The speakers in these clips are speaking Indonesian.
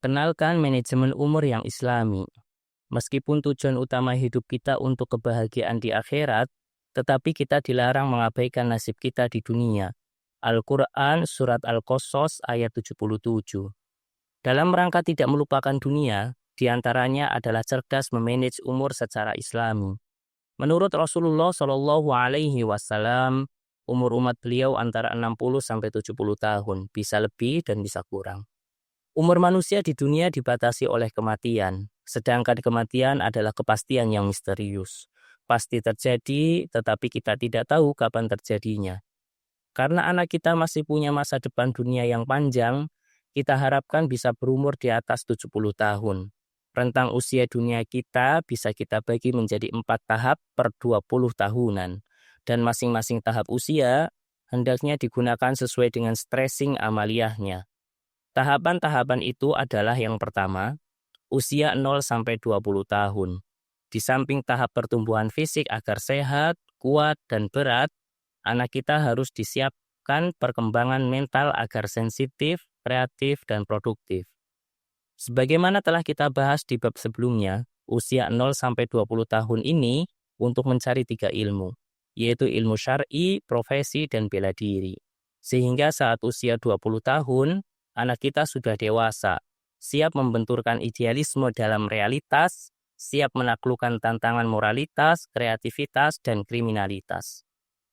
Kenalkan manajemen umur yang islami. Meskipun tujuan utama hidup kita untuk kebahagiaan di akhirat, tetapi kita dilarang mengabaikan nasib kita di dunia. Al-Quran Surat Al-Qasas ayat 77. Dalam rangka tidak melupakan dunia, diantaranya adalah cerdas memanage umur secara islami. Menurut Rasulullah Shallallahu Alaihi Wasallam, umur umat beliau antara 60 sampai 70 tahun, bisa lebih dan bisa kurang. Umur manusia di dunia dibatasi oleh kematian, sedangkan kematian adalah kepastian yang misterius. Pasti terjadi, tetapi kita tidak tahu kapan terjadinya. Karena anak kita masih punya masa depan dunia yang panjang, kita harapkan bisa berumur di atas 70 tahun. Rentang usia dunia kita bisa kita bagi menjadi 4 tahap per 20 tahunan. Dan masing-masing tahap usia hendaknya digunakan sesuai dengan stressing amaliyahnya. Tahapan-tahapan itu adalah yang pertama, usia 0 sampai 20 tahun. Di samping tahap pertumbuhan fisik agar sehat, kuat, dan berat, anak kita harus disiapkan perkembangan mental agar sensitif, kreatif, dan produktif. Sebagaimana telah kita bahas di bab sebelumnya, usia 0 sampai 20 tahun ini untuk mencari 3 ilmu, yaitu ilmu syar'i, profesi, dan bela diri. Sehingga saat usia 20 tahun, anak kita sudah dewasa, siap membenturkan idealisme dalam realitas, siap menaklukkan tantangan moralitas, kreativitas, dan kriminalitas.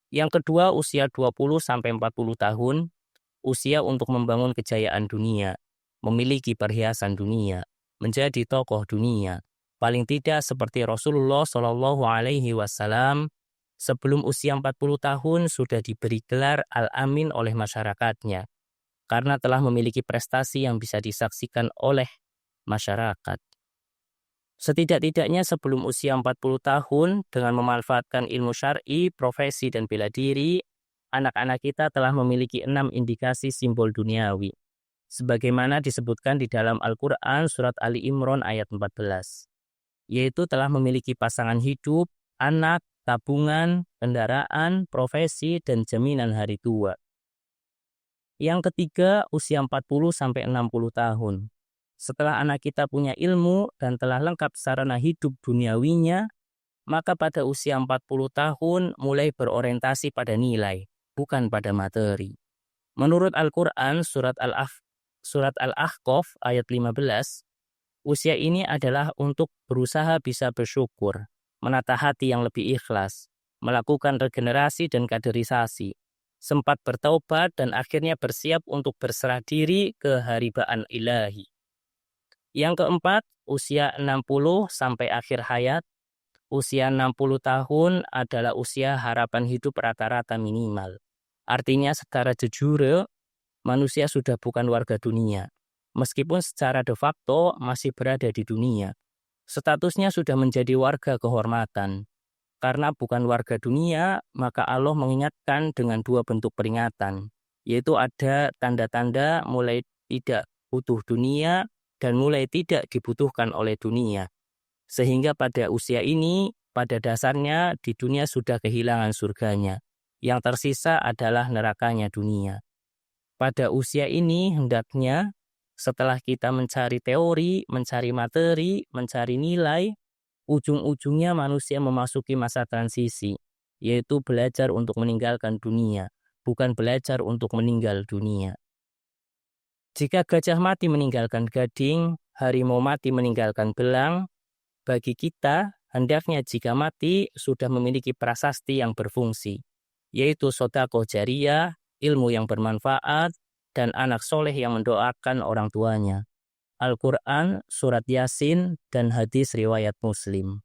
Yang kedua, usia 20-40 tahun, usia untuk membangun kejayaan dunia, memiliki perhiasan dunia, menjadi tokoh dunia. Paling tidak seperti Rasulullah Shallallahu Alaihi Wasallam, sebelum usia 40 tahun sudah diberi gelar Al-Amin oleh masyarakatnya, karena telah memiliki prestasi yang bisa disaksikan oleh masyarakat. Setidak-tidaknya sebelum usia 40 tahun, dengan memanfaatkan ilmu syar'i, profesi, dan bela diri, anak-anak kita telah memiliki 6 indikasi simbol duniawi. Sebagaimana disebutkan di dalam Al-Quran Surat Ali Imran ayat 14. Yaitu telah memiliki pasangan hidup, anak, tabungan, kendaraan, profesi, dan jaminan hari tua. Yang ketiga, usia 40-60 tahun. Setelah anak kita punya ilmu dan telah lengkap sarana hidup duniawinya, maka pada usia 40 tahun mulai berorientasi pada nilai, bukan pada materi. Menurut Al-Quran Surat Al-Ahqaf ayat 15, usia ini adalah untuk berusaha bisa bersyukur, menata hati yang lebih ikhlas, melakukan regenerasi dan kaderisasi, sempat bertaubat dan akhirnya bersiap untuk berserah diri ke haribaan ilahi. Yang keempat, usia 60 sampai akhir hayat. Usia 60 tahun adalah usia harapan hidup rata-rata minimal. Artinya secara jujur, manusia sudah bukan warga dunia. Meskipun secara de facto masih berada di dunia. Statusnya sudah menjadi warga kehormatan. Karena bukan warga dunia, maka Allah mengingatkan dengan 2 bentuk peringatan. Yaitu ada tanda-tanda mulai tidak butuh dunia dan mulai tidak dibutuhkan oleh dunia. Sehingga pada usia ini, pada dasarnya di dunia sudah kehilangan surganya. Yang tersisa adalah nerakanya dunia. Pada usia ini hendaknya setelah kita mencari teori, mencari materi, mencari nilai, ujung-ujungnya manusia memasuki masa transisi, yaitu belajar untuk meninggalkan dunia, bukan belajar untuk meninggal dunia. Jika gajah mati meninggalkan gading, harimau mati meninggalkan belang, bagi kita hendaknya jika mati sudah memiliki prasasti yang berfungsi, yaitu shodaqoh jariyah, ilmu yang bermanfaat, dan anak soleh yang mendoakan orang tuanya. Al-Quran, Surat Yasin, dan hadis riwayat Muslim.